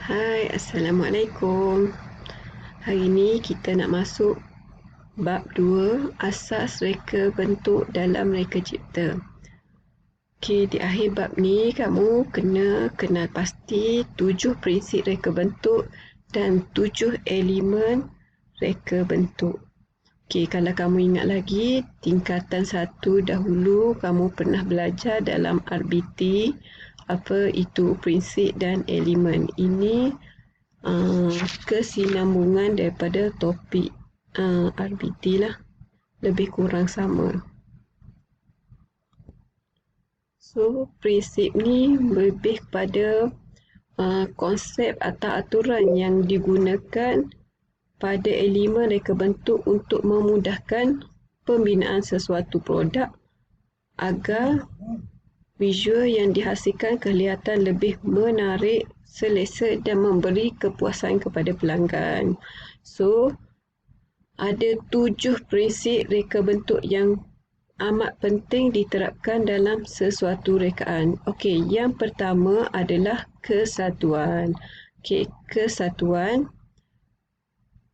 Hai, Assalamualaikum. Hari ni kita nak masuk bab 2, asas reka bentuk dalam reka cipta. Okey, di akhir bab ni kamu kena kenal pasti 7 prinsip reka bentuk dan 7 elemen reka bentuk. Okey, kalau kamu ingat lagi, tingkatan 1 dahulu kamu pernah belajar dalam RBT apa itu prinsip dan elemen. Ini kesinambungan daripada topik RBT lah, lebih kurang sama. So, prinsip ni lebih kepada konsep atau aturan yang digunakan pada elemen reka bentuk untuk memudahkan pembinaan sesuatu produk agar visual yang dihasilkan kelihatan lebih menarik, selesa dan memberi kepuasan kepada pelanggan. So, ada 7 prinsip reka bentuk yang amat penting diterapkan dalam sesuatu rekaan. Okey, yang pertama adalah kesatuan. Okey, kesatuan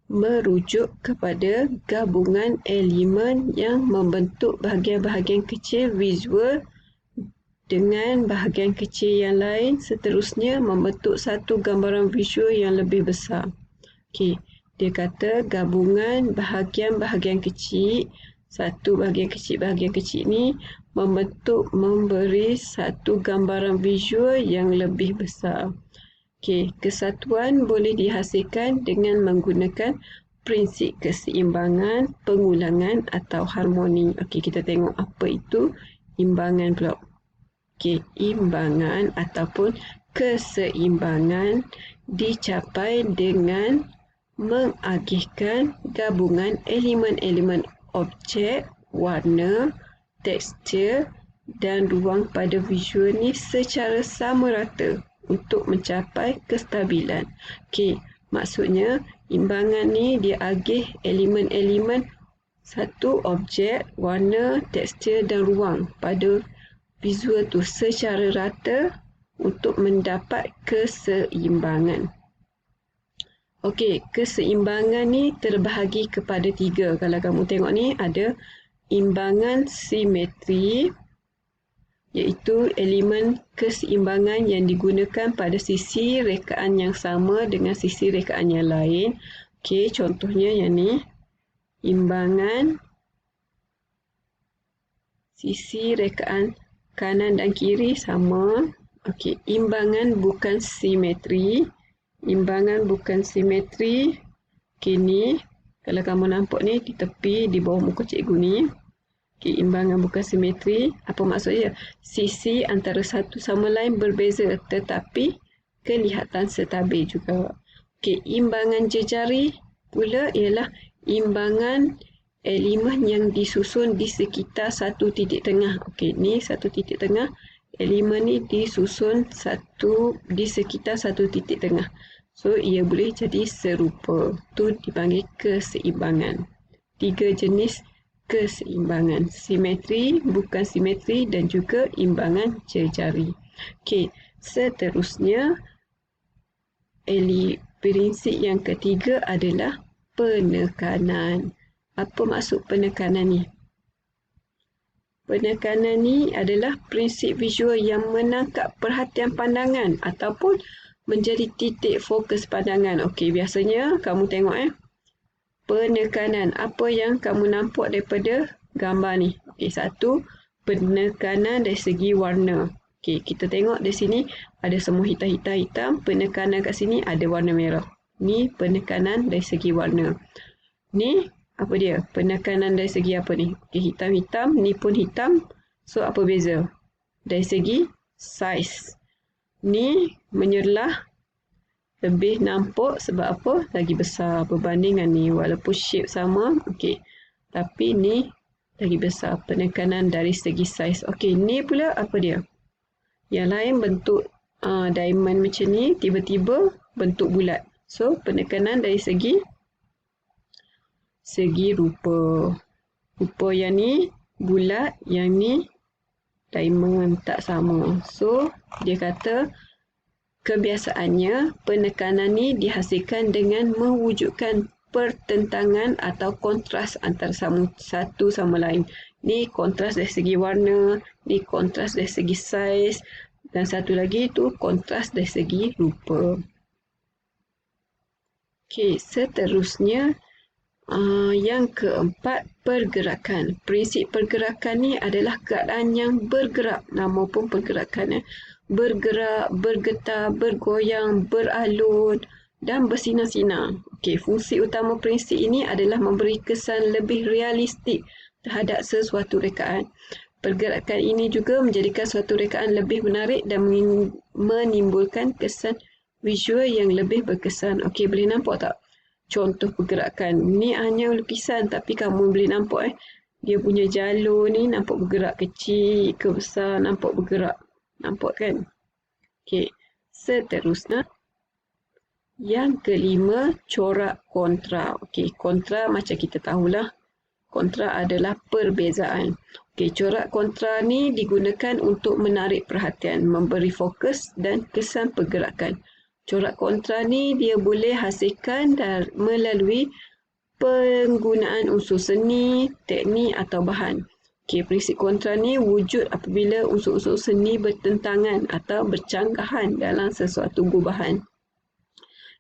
merujuk kepada gabungan elemen yang membentuk bahagian-bahagian kecil visual dengan bahagian kecil yang lain, seterusnya membentuk satu gambaran visual yang lebih besar. Okey, dia kata gabungan bahagian-bahagian kecil, satu bahagian kecil ni memberi satu gambaran visual yang lebih besar. Okey, kesatuan boleh dihasilkan dengan menggunakan prinsip keseimbangan, pengulangan atau harmoni. Okey, kita tengok apa itu imbangan pula. Okey, imbangan ataupun keseimbangan dicapai dengan mengagihkan gabungan elemen-elemen objek, warna, tekstur dan ruang pada visual ni secara sama rata untuk mencapai kestabilan. Okey, maksudnya imbangan ni dia agih elemen-elemen satu objek, warna, tekstur dan ruang pada visual tu secara rata untuk mendapat keseimbangan. Okey, keseimbangan ni terbahagi kepada 3. Kalau kamu tengok ni ada imbangan simetri, iaitu elemen keseimbangan yang digunakan pada sisi rekaan yang sama dengan sisi rekaan yang lain. Okey, contohnya yang ni, imbangan sisi rekaan kanan dan kiri sama. Okey, imbangan bukan simetri. Imbangan bukan simetri. Okey, ni kalau kamu nampak ni di tepi, di bawah muka cikgu ni. Okey, imbangan bukan simetri. Apa maksudnya? Sisi antara satu sama lain berbeza tetapi kelihatan stabil juga. Okey, imbangan jejari pula ialah imbangan elemen yang disusun di sekitar satu titik tengah. Okey, ni satu titik tengah. Elemen ni disusun di sekitar satu titik tengah. So, ia boleh jadi serupa. Itu dipanggil keseimbangan. 3 jenis keseimbangan. Simetri, bukan simetri dan juga imbangan jejari. Okey, seterusnya prinsip yang ketiga adalah penekanan. Apa maksud penekanan ni? Penekanan ni adalah prinsip visual yang menangkap perhatian pandangan ataupun menjadi titik fokus pandangan. Okey, biasanya kamu tengok penekanan. Apa yang kamu nampak daripada gambar ni? Okey, satu, penekanan dari segi warna. Okey, kita tengok di sini ada semua hitam. Penekanan kat sini ada warna merah. Ni penekanan dari segi warna. Ni apa dia? Penekanan dari segi apa ni? Okey, hitam, ni pun hitam. So, apa beza? Dari segi saiz. Ni menyerlah lebih nampak sebab apa? Lagi besar berbandingan ni. Walaupun shape sama, okey. Tapi ni lagi besar. Penekanan dari segi saiz. Okey, ni pula apa dia? Yang lain bentuk diamond macam ni, tiba-tiba bentuk bulat. So, penekanan dari segi rupa. Rupa yang ni bulat, yang ni diamond, tak sama. So, dia kata Kebiasaannya, penekanan ni dihasilkan dengan mewujudkan pertentangan atau kontras antara satu sama lain. Ni kontras dari segi warna, ni kontras dari segi saiz, dan satu lagi tu kontras dari segi rupa. Okey, seterusnya yang keempat, pergerakan. Prinsip pergerakan ni adalah keadaan yang bergerak. Nama pun pergerakan. Bergerak, bergetar, bergoyang, beralun dan bersinar-sinar. Okey, fungsi utama prinsip ini adalah memberi kesan lebih realistik terhadap sesuatu rekaan. Pergerakan ini juga menjadikan suatu rekaan lebih menarik dan menimbulkan kesan visual yang lebih berkesan. Okey, boleh nampak tak contoh pergerakan? Ni hanya lukisan tapi kamu boleh nampak dia punya jalur ni nampak bergerak, kecil ke besar nampak bergerak. Nampak kan? Okey, seterusnya yang kelima, corak kontra. Okey, kontra macam kita tahulah. Kontra adalah perbezaan. Okey, corak kontra ni digunakan untuk menarik perhatian, memberi fokus dan kesan pergerakan. Corak kontra ni dia boleh hasilkan melalui penggunaan unsur seni, teknik atau bahan. Okey, prinsip kontra ni wujud apabila unsur-unsur seni bertentangan atau bercanggahan dalam sesuatu gubahan.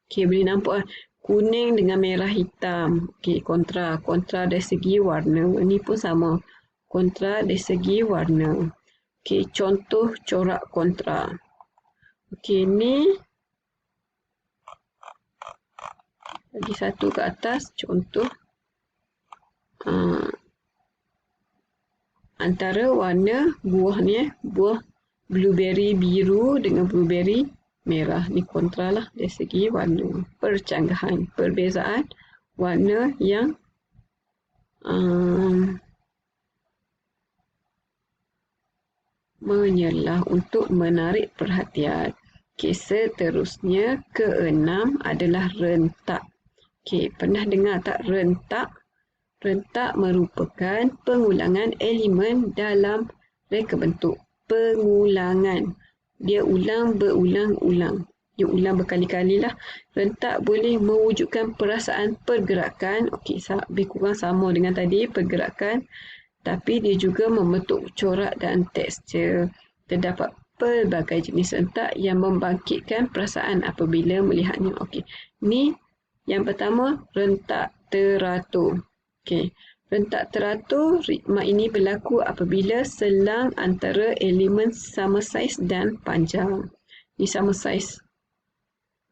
Okey, boleh nampak kuning dengan merah hitam. Okey, kontra. Kontra dari segi warna. Ini pun sama. Kontra dari segi warna. Okey, contoh corak kontra. Okey, ni lagi satu ke atas. Contoh antara warna buah ni, buah blueberry biru dengan blueberry merah. Ni kontra lah dari segi warna. Percanggahan, perbezaan warna yang menyelah untuk menarik perhatian. Okey, seterusnya keenam adalah rentak. Okey, pernah dengar tak rentak? Rentak merupakan pengulangan elemen dalam reka bentuk. Pengulangan. Dia ulang berulang-ulang. Dia ulang berkali-kali lah. Rentak boleh mewujudkan perasaan pergerakan. Okey, lebih kurang sama dengan tadi pergerakan. Tapi dia juga membentuk corak dan tekstur. Terdapat pelbagai jenis rentak yang membangkitkan perasaan apabila melihatnya. Okey, ni yang pertama, rentak teratur. Okey, rentak teratur, ritma ini berlaku apabila selang antara elemen sama saiz dan panjang. Ini sama saiz.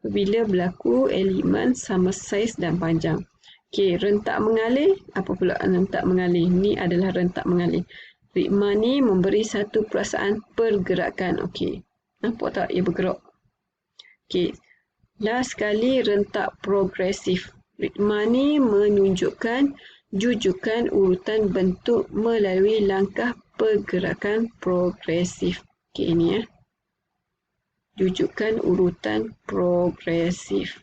Apabila berlaku elemen sama saiz dan panjang. Okey, rentak mengalir. Apa pula rentak mengalir? Ini adalah rentak mengalir. Ritma ni memberi satu perasaan pergerakan. Okey, nampak tak ia bergerak? Okey, last sekali rentak progresif. Ritma ni menunjukkan jujukan urutan bentuk melalui langkah pergerakan progresif. Okey, ini jujukan urutan progresif.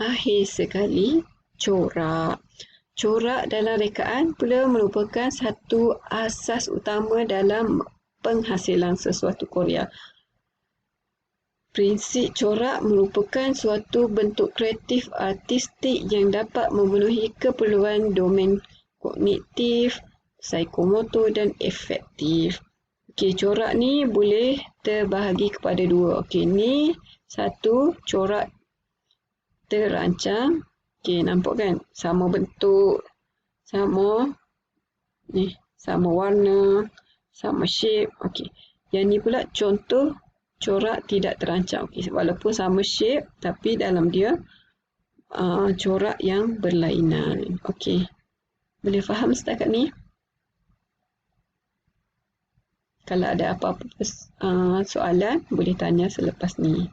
Akhir sekali, corak. Corak dalam rekaan pula merupakan satu asas utama dalam penghasilan sesuatu karya. Prinsip corak merupakan suatu bentuk kreatif artistik yang dapat memenuhi keperluan domain kognitif, psikomotor dan afektif. Okey, corak ni boleh terbahagi kepada dua. Okey, ni satu corak terancang. Okey, nampak kan? Sama bentuk, sama ni, sama warna, sama shape. Okey. Yang ni pula contoh corak tidak terancang. Okey, walaupun sama shape tapi dalam dia corak yang berlainan. Okey. Boleh faham setakat ni? Kalau ada apa-apa soalan boleh tanya selepas ni.